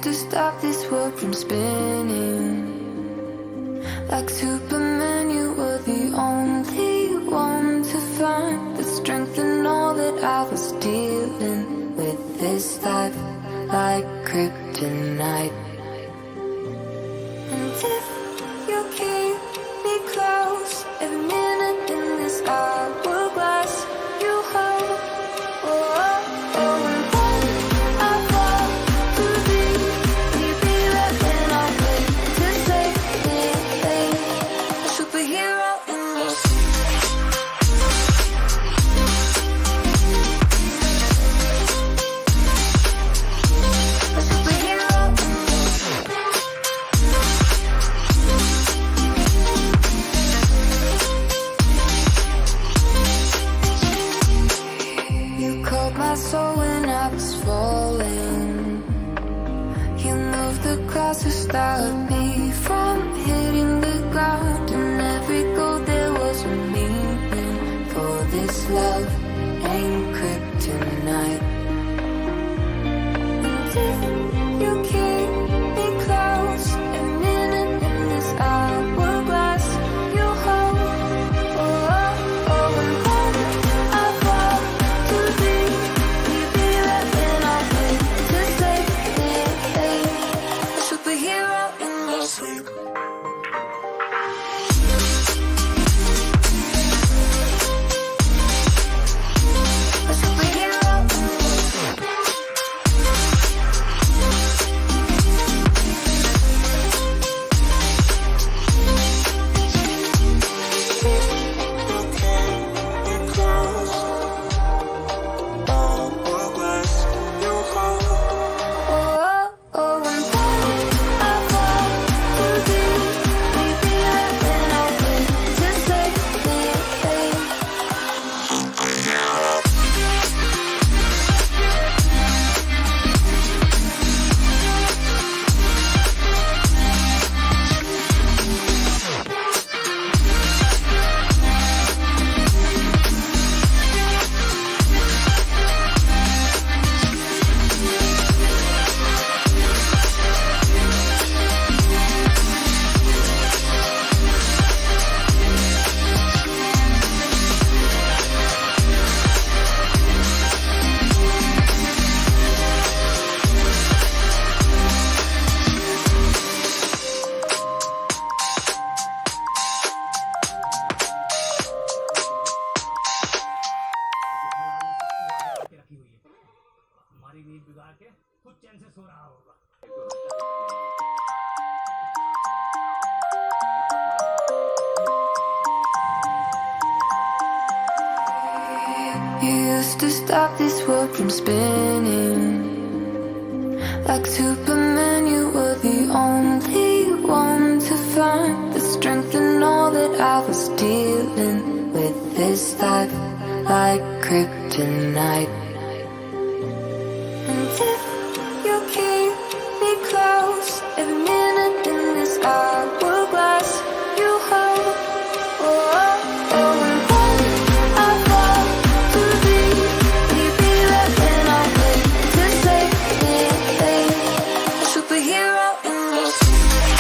used to stop this world from spinning. Like Superman, you were the only one to find the strength in all that I was dealing with. This life like kryptonite. And if you keep me close, every minute in this hourglass you hold. Oh, oh, oh, and when I fall too deep, you'll be right when I wait to save me, a superhero in your sleep. A superhero in your sleep. You called my soul when I was falling. You moved the cross to stop me from hitting the ground. And every goal there was a meaning. For this love ain't kryptonite. And if you keep me close, a minute in this hourglass you hold. Oh, oh, oh, and when I fall too deep, you'll be right when I wait to save me, a superhero in your sleep. A superhero in your sleep. Oh, oh, oh, and when I fall too deep, you'll be right when I wait to save me, रखी हुई है, हमारी नींद बिगाड़ के खुद चैन से सो रहा होगा। You used to stop this world from spinning. Like Superman, you were the only one to find the strength in all that I was dealing with. This life like kryptonite. And if you keep me close, every minute in this hourglass you hold. Oh, oh, oh, and when I fall too deep, you'll be right when I wait to save me, a superhero in your sleep.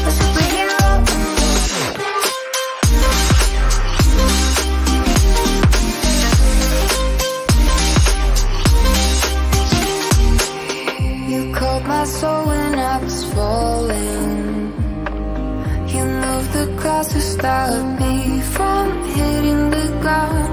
A superhero in your sleep. You called my soul when I was falling. You moved the cross to stop me from hitting the ground.